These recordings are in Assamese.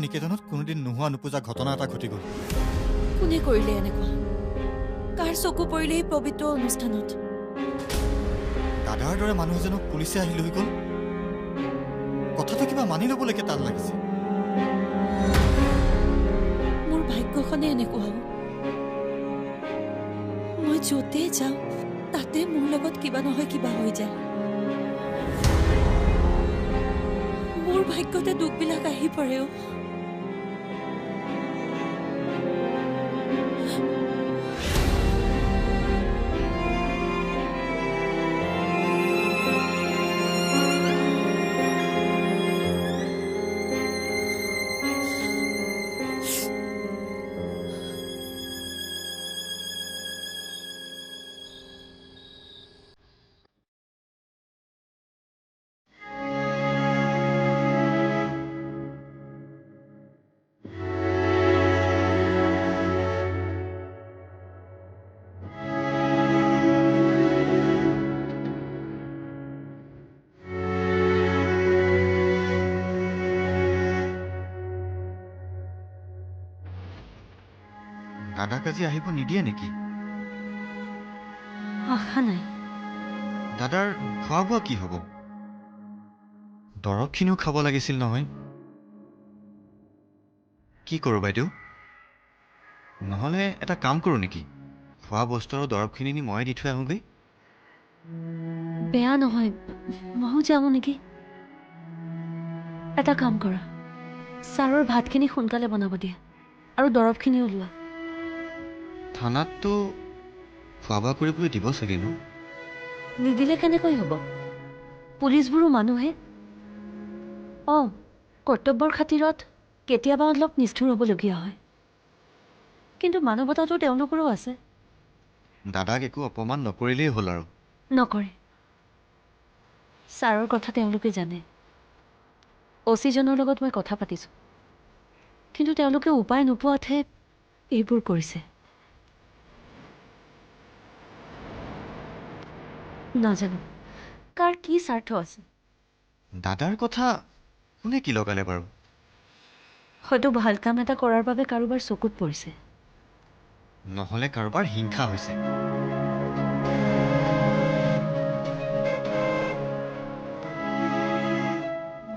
নিকেতনত কোনোদিন নোহোৱা নোপোজা ঘটনা এটা ঘটি গ'ল। কোনে কৰিলে এনেকুৱা? কাৰ চকু পৰিলে এই পবিত্ৰ অনুষ্ঠানত? দাদাৰ দৰে মানুহ এজনক পুলিচে আহি লৈ গ'ল। কথাটো কিবা মানি ল'বলৈকে টান লাগিছে। মোৰ ভাগ্যখনে এনেকুৱা হ'ব। মই য'তে যাওঁ তাতে মোৰ লগত কিবা নহয় কিবা হৈ যায়। মোৰ ভাগ্যতে দুখবিলাক আহি পৰেও। দাদাক আজি আহিব নিদিয়ে নেকি? আশা নাই। দাদাৰ খোৱা বোৱা কি হ'ব? দৰৱখিনিও খাব লাগিছিল নহয়। কি কৰোঁ বাইদেউ? নহ'লে এটা কাম কৰোঁ নেকি? খোৱা বস্তু আৰু দৰৱখিনি নি ময়ে দি থৈ আহোঁগৈ। বেয়া নহয়, ময়ো যাওঁ নেকি? এটা কাম কৰা, ছাৰৰ ভাতখিনি সোনকালে বনাব দিয়া আৰু দৰৱখিনি ওলোৱা। থানাততো খোৱা বোৱা কৰিবলৈ দিব চাগে ন? নিদিলে কেনেকৈ হ'ব? পুলিচবোৰো মানুহে। অঁ, কৰ্তব্যৰ খাতিৰত কেতিয়াবা অলপ নিষ্ঠুৰ হ'বলগীয়া হয়, কিন্তু মানৱতাটো তেওঁলোকৰো আছে। দাদাক একো অপমান নকৰিলেই হ'ল আৰু। নকৰে। ছাৰৰ কথা তেওঁলোকে জানে। অচিজনৰ লগত মই কথা পাতিছোঁ, কিন্তু তেওঁলোকে উপায় নোপোৱাতহে এইবোৰ কৰিছে। নাজানো কাৰ কি স্বাৰ্থ আছে। দাদাৰ কথা কোনে কি লগালে বাৰু? হয়তো ভাল কাম এটা কৰাৰ বাবে কাৰোবাৰ চকুত পৰিছে। নহ'লে কাৰোবাৰ হিংসা হৈছে।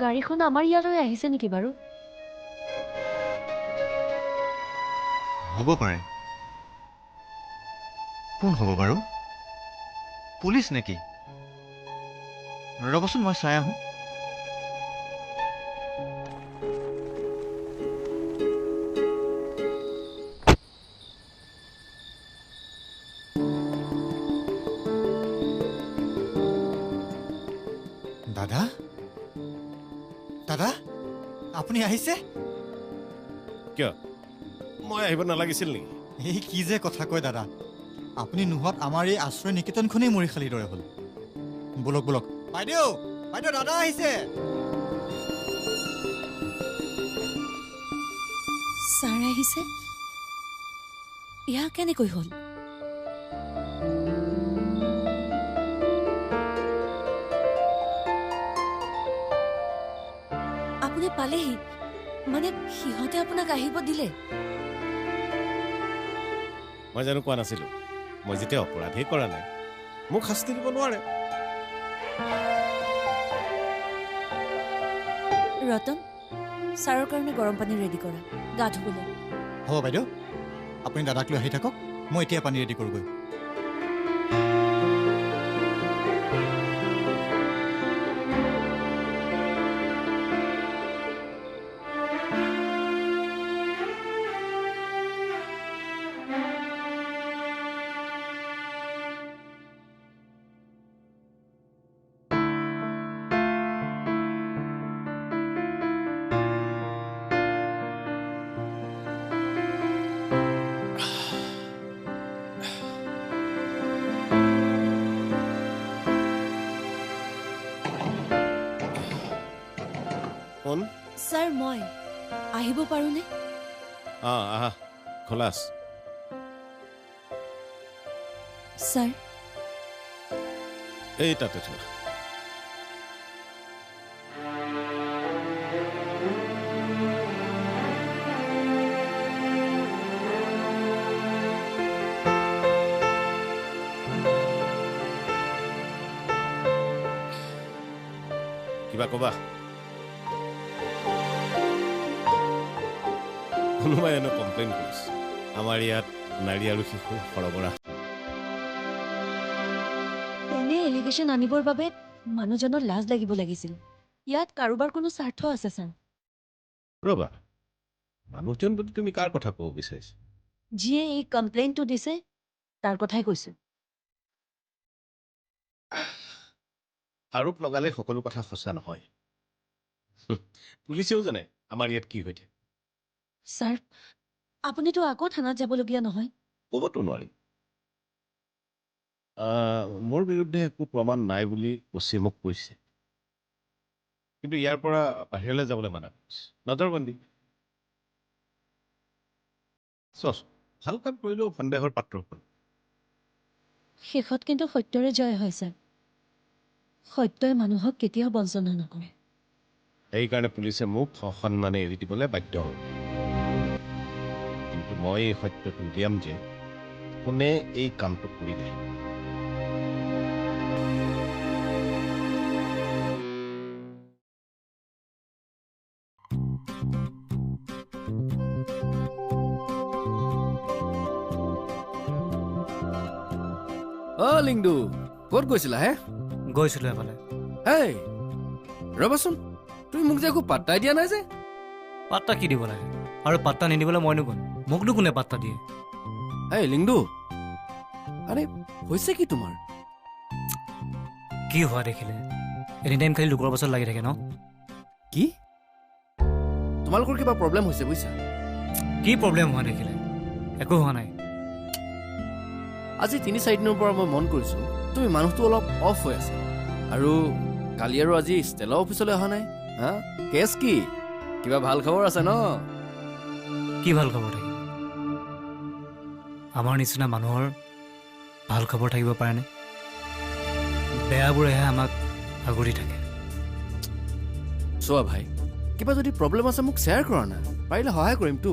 গাড়ীখন আমাৰ ইয়ালৈ আহিছে নেকি বাৰু? হ'ব পাৰে। কোন হ'ব বাৰু? পুলিচ নেকি? ৰ'বচোন মই চাই আহোঁ। দাদা? দাদা? আপুনি আহিছে? কিয় মই আহিব নালাগিছিল নেকি? এই কি যে কথা কয় দাদা। আপুনি নোহোৱাত আমাৰ এই আশ্ৰয় নিকেতনখনেই মৰি খালিৰ দৰে হ'ল। বলক বলক। বাইদেউ, বাইদেউ দাদা আহিছে। ছাৰ আহিছে? ইয়াৰ কেনেকৈ হ'ল? আপুনি পালেহি? মানে সিহঁতে আপোনাক আহিব দিলে? মই জানো কোৱা নাছিলোঁ? মই যেতিয়া অপৰাধেই কৰা নাই, মোক শাস্তি দিব নোৱাৰে। ৰতন, ছাৰৰ কাৰণে গৰম পানী ৰেডি কৰা, গা ধুবলৈ। হ'ব বাইদেউ, আপুনি দাদাক লৈ আহি থাকক, মই এতিয়া পানী ৰেডি কৰোঁগৈ। কোন? ছাৰ, মই আহিব পাৰোঁনে? আহা খলাছ। ছাৰ, এই তাতে থোৱা। কিবা ক'বা কোনোবাই এনে কমপ্লেইন কৰিছে আমাৰ ইয়াত নাৰী আৰু শিশু সৰবৰাহ এনে এলিগেশ্যন আনিবৰ বাবে মানুহজনৰ লাজ লাগিব লাগিছিল ইয়াত কাৰোবাৰ কোনো স্বাৰ্থ আছে ছাৰ ৰ'বা মানুহজন বুলি তুমি কাৰ কথা ক'ব বিচাৰিছা যিয়ে এই কমপ্লেইনটো দিছে তাৰ কথাই কৈছোঁ আৰোপ লগালে সকলো কথা সঁচা নহয় পুলিচেও জানে আমাৰ ইয়াত কি হৈ থাকে ছাৰ আপুনিতো আকৌ থানাত যাবলগীয়া নহয় ক'বতো নোৱাৰিম মোৰ বিৰুদ্ধে একো প্ৰমাণ নাই বুলি অচিয়ে মোক কৈছে কিন্তু ইয়াৰ পৰা বাহিৰলৈ যাবলৈ মানা কৰিছে নজৰবন্দী চচ ভাল কাম কৰিলেও সন্দেহৰ পাত্ৰ হ'ল শেষত কিন্তু সত্যৰে জয় হয় ছাৰ সত্যই মানুহক কেতিয়াও বঞ্চনা নকৰে সেইকাৰণে পুলিচে মোক সসন্মানে এৰি দিবলৈ বাধ্য হ'ল কিন্তু মই এই সত্যটো উলিয়াম যে কোনে এই কামটো কৰিলে অ' লিংডু ক'ত গৈছিলা হে গৈছিলোঁ এফালে হেই ৰ'বাচোন তুমি মোক যে একো পাত্তাই দিয়া নাই যে পাত্তা কি দিব লাগে আৰু পাত্তা নিদিবলৈ মইনো কোন মোকনো কোনে পাত্তা দিয়ে হেই লিংডু আৰে হৈছে কি তোমাৰ কি হোৱা দেখিলে এনি টাইম খালি লোকৰ পাছত লাগি থাকে ন কি তোমালোকৰ কিবা প্ৰব্লেম হৈছে বুজিছা কি প্ৰব্লেম হোৱা দেখিলে একো হোৱা নাই আজি ৩-৪ দিনৰ পৰা মই মন কৰিছোঁ তুমি মানুহটো অলপ অফ হৈ আছে আৰু কালি আৰু আজি ষ্টেলা অফিচলৈ অহা নাই হা কেছ কি কিবা ভাল খবৰ আছে ন কি ভাল খবৰ থাকিব আমাৰ নিচিনা মানুহৰ ভাল খবৰ থাকিব পাৰেনে বেয়াবোৰেহে আমাক আগুৰি থাকে চোৱা ভাই কিবা যদি প্ৰব্লেম আছে মোক শ্বেয়াৰ কৰা না পাৰিলে সহায় কৰিমতো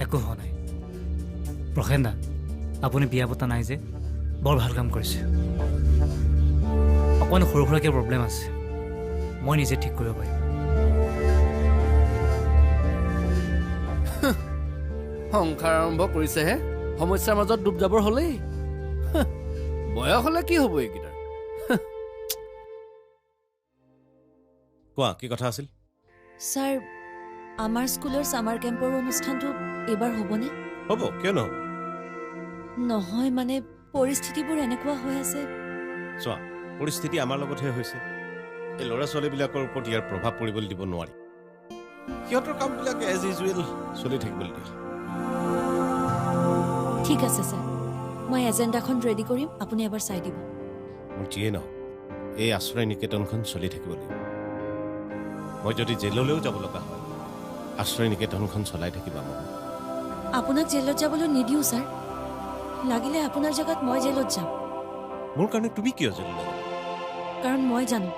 একো হোৱা নাই প্ৰসেন দা আপুনি বিয়া পতা নাই যে বৰ ভাল কাম কৰিছে অকণমান সৰু সুৰাকৈ প্ৰব্লেম আছে মই নিজে ঠিক কৰিব পাৰিম সংসাৰ আৰম্ভ কৰিছেহে সমস্যাৰ মাজত ডুব যাবৰ হ'লেই বয়স হ'লে কি হ'ব এইকেইটাৰ কোৱা কি কথা আছিল ছাৰ আমাৰ স্কুলৰ ছামাৰ কেম্পৰ অনুষ্ঠানটো এইবাৰ হ'বনে হ'ব কিয় নহ'ব নহয় মানে পৰিস্থিতিবোৰ এনেকুৱা হৈ আছে চোৱা পৰিস্থিতি আমাৰ লগতহে হৈছে এই ল'ৰা ছোৱালীবিলাকৰ ওপৰত ইয়াৰ প্ৰভাৱ পৰিবলৈ দিব নোৱাৰি সিহঁতৰ কামবিলাক এজ ইউজুৱেল চলি থাকিবলৈ দিয়া ঠিক আছে ছাৰ মই এজেণ্ডাখন ৰেডি কৰিম আপুনি এবাৰ চাই দিব মোৰ যিয়ে নহওক এই আশ্ৰয় নিকেতনখন চলি থাকিব লাগিব মই যদি জেললৈও যাব লগা হয় আশ্ৰয় নিকেতনখন চলাই থাকিবা মোক আপোনাক জেলত যাবলৈ নিদিওঁ ছাৰ লাগিলে আপোনাৰ জেগাত মই জেলত যাম মোৰ কাৰণে তুমি কিয় জেললৈ যাবা কাৰণ মই জানো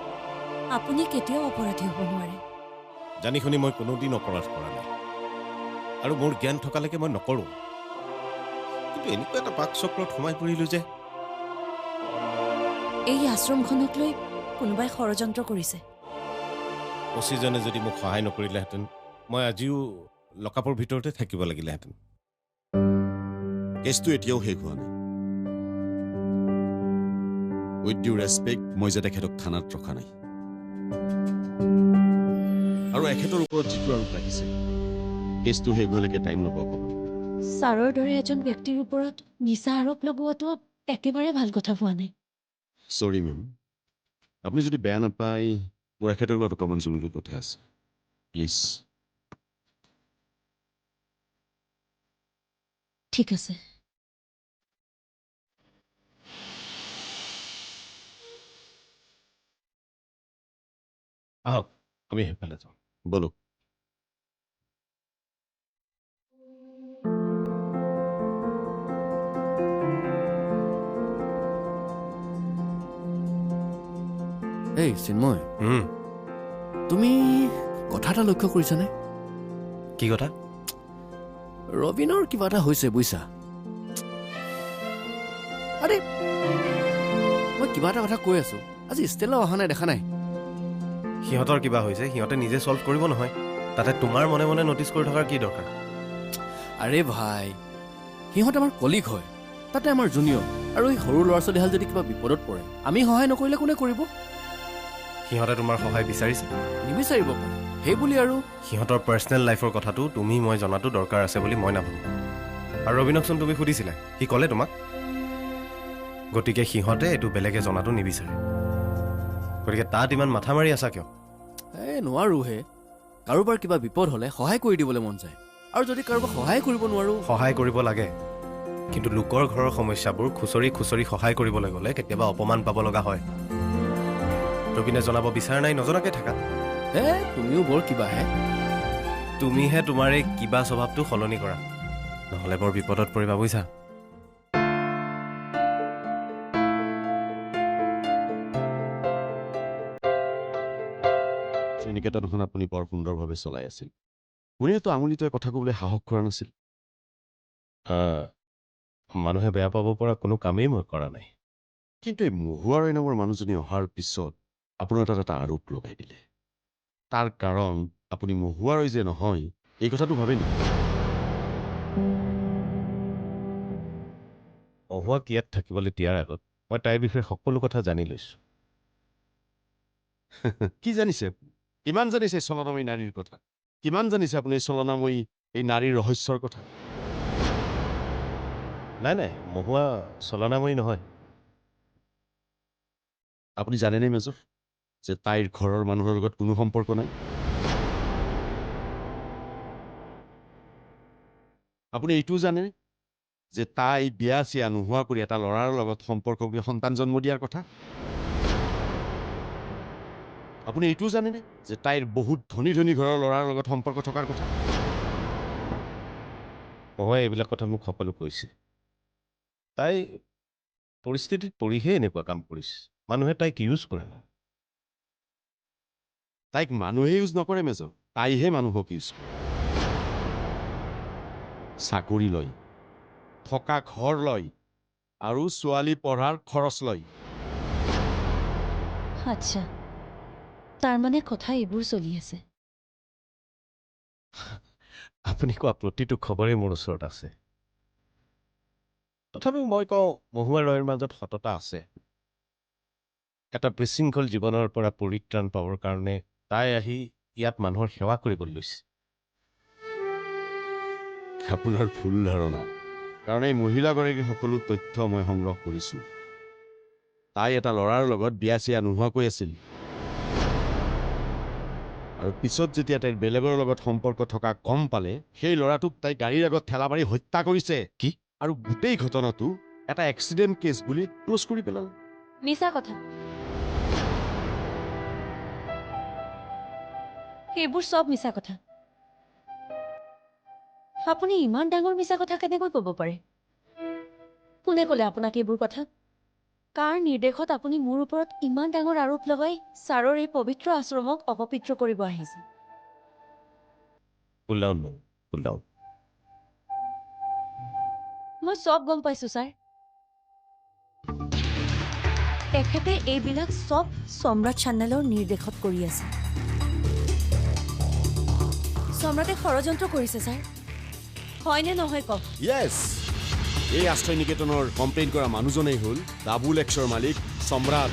আপুনি কেতিয়াও অপৰাধী হ'ব নোৱাৰে জানি শুনি মই কোনোদিন অপৰাধ কৰা নাই আৰু মোৰ জ্ঞান থকালৈকে মই নকৰোঁ কিন্তু এনেকুৱা এটা পাক চক্ৰত সোমাই পৰিলোঁ যে এই আশ্ৰমখনক লৈ কোনোবাই ষড়যন্ত্ৰ কৰিছে অচিজনে যদি মোক সহায় নকৰিলেহেঁতেন মই আজিও লকআপৰ ভিতৰতে থাকিব লাগিলেহেঁতেন কেছটো এতিয়াও শেষ হোৱা নাই উইথ ডিউ ৰেচপেক্ট মই যে তেখেতক থানাত ৰখা নাই আৰু এখেতৰ ওপৰত যিটো আৰোপ ৰাখিছে কেছটো শেষ হোৱালৈকে টাইম ল'ব অকণমান ছাৰৰ দৰে এজন ব্যক্তিৰ ওপৰত মিছা আৰোপ লগোৱাটো একেবাৰে ভাল কথা হোৱা নাই চৰি মেম আপুনি যদি বেয়া নাপায় মোৰ এখেতৰ লগত অকণমান জৰুৰী কথা আছে প্লিজ ঠিক আছে আহক আমি সেইফালে যাওঁ বলক এই চিন্ময় তুমি কথা এটা লক্ষ্য কৰিছানে কি কথা ৰবীনৰ কিবা এটা হৈছে বুজিছা আৰে মই কিবা এটা কথা কৈ আছো আজি ষ্টেলা অহা নাই দেখা নাই সিহঁতৰ কিবা হৈছে সিহঁতে নিজে ছল্ভ কৰিব নহয় তাতে তোমাৰ মনে মনে ন'টিচ কৰি থকাৰ কি দৰকাৰ আৰে ভাই সিহঁত আমাৰ কলিগ হয় তাতে আমাৰ জুনিয়ৰ আৰু এই সৰু ল'ৰা ছোৱালীহাল যদি কিবা বিপদত পৰে আমি সহায় নকৰিলে কোনে কৰিব সিহঁতে তোমাৰ সহায় বিচাৰিছে নিবিচাৰিব পাৰে সেই বুলি আৰু সিহঁতৰ পাৰ্চনেল লাইফৰ কথাটো তুমি মই জনাটো দৰকাৰ আছে বুলি মই নাভাবোঁ আৰু ৰবিনকচোন তুমি সুধিছিলা সি ক'লে তোমাক গতিকে সিহঁতে এইটো বেলেগে জনাটো নিবিচাৰে গতিকে তাত ইমান মাথা মাৰি আছা কিয় নোৱাৰোহে কাৰোবাৰ কিবা বিপদ হ'লে সহায় কৰি দিবলৈ মন যায় আৰু যদি কাৰোবাক সহায় কৰিব নোৱাৰো সহায় কৰিব লাগে কিন্তু লোকৰ ঘৰৰ সমস্যাবোৰ খুচৰি খুচৰি সহায় কৰিবলৈ গ'লে কেতিয়াবা অপমান পাব লগা হয় ৰবিনে জনাব বিচৰা নাই নজনাকে থাকা তুমিও বৰ কিবাহে তুমিহে তোমাৰ এই কিবা স্বভাৱটো সলনি কৰা নহ'লে বৰ বিপদত পৰিবা বুজিছা শ্ৰেণীকেতনখন আপুনি বৰ সুন্দৰভাৱে চলাই আছিল কোনেওতো আঙুলিটোৱে কথা ক'বলৈ সাহস কৰা নাছিল মানুহে বেয়া পাব পৰা কোনো কামেই মই কৰা নাই কিন্তু এই মহুৱাৰ নামৰ মানুহজনী অহাৰ পিছত আপোনাৰ তাত এটা আৰোপ লগাই দিলে তাৰ কাৰণ আপুনি মহুৱাৰ যে নহয় এই কথাটো ভাবে নেকি অহুৱাক ইয়াত থাকিবলৈ দিয়াৰ আগত মই তাইৰ বিষয়ে সকলো কথা জানি লৈছো কি জানিছে কিমান জানিছে চলনাময়ী নাৰীৰ কথা কিমান জানিছে আপুনি চলনাময়ী এই নাৰীৰ ৰহস্যৰ কথা নাই মহুৱা চলনাময়ী নহয় আপুনি জানেনে মেজৰ যে তাইৰ ঘৰৰ মানুহৰ লগত কোনো সম্পৰ্ক নাই আপুনি এইটোও জানে যে তাই বিয়া চিয়া নোহোৱা কৰি এটা ল'ৰাৰ লগত সম্পৰ্ক কৰি সন্তান জন্ম দিয়াৰ কথা আপুনি এইটোও জানেনে যে তাইৰ বহুত ধনী ধনী ঘৰৰ ল'ৰাৰ লগত সম্পৰ্ক থকাৰ কথা মহুৱাই এইবিলাক কথা মোক সকলো কৈছে তাই পৰিস্থিতিত পৰিহে এনেকুৱা কাম কৰিছে মানুহে তাইক ইউজ কৰে তাইক মানুহে ইউজ নকৰে মেজৰ তাইহে মানুহক ইউজ কৰে চাকৰি লয় থকা ঘৰ লয় আৰু ছোৱালী পঢ়াৰ খৰচ লয় আচ্ছা তাৰমানে কথা এইবোৰ চলি আছে আপুনি কোৱা প্ৰতিটো খবৰেই মোৰ ওচৰত আছে তথাপিও মই কওঁ মহুৱা ৰয়ৰ মাজত সততা আছে এটা বিশৃংখল জীৱনৰ পৰা পৰিত্ৰাণ পাবৰ কাৰণে তাই আহি ইয়াত মানুহৰ সেৱা কৰিবলৈ লৈছে আপোনাৰ ভুল ধাৰণা কাৰণ এই মহিলাগৰাকীৰ সকলো তথ্য মই সংগ্ৰহ কৰিছোঁ তাই এটা ল'ৰাৰ লগত বিয়া চিয়া নোহোৱাকৈ আছিল আৰু পিছত যেতিয়া তাইৰ বেলেগৰ লগত সম্পৰ্ক থকা গম পালে সেই ল'ৰাটোক তাই গাড়ীৰ আগত ঠেলা মাৰি হত্যা কৰিছে কি আৰু গোটেই ঘটনাটো এটা এক্সিডেণ্ট কেছ বুলি ক্ল'জ কৰি পেলালে মিছা কথা সেইবোৰ চব মিছা কথা আপুনি ইমান ডাঙৰ মিছা কথা কেনেকৈ ক'ব পাৰে কোনে ক'লে আপোনাক এইবোৰ কথা কাৰ নিৰ্দেশত আপুনি মোৰ ওপৰত ইমান ডাঙৰ আৰোপ লগাই ছাৰৰ এই পবিত্ৰ আশ্ৰমক অপবিত্ৰ কৰিব আহিছে কুল ডাউন মই চব গম পাইছো ছাৰ এখেতে এইবিলাক চব সম্ৰাট চান্নেলৰ নিৰ্দেশত কৰি আছে সম্ৰাটে ষড়যন্ত্ৰ কৰিছে ছাৰ হয়নে নহয় কওক য়েছ এই আশ্ৰয় নিকেতনৰ কমপ্লেইন কৰা মানুহজনেই হ'ল ডাবুল এক্সৰ মালিক সম্ৰাট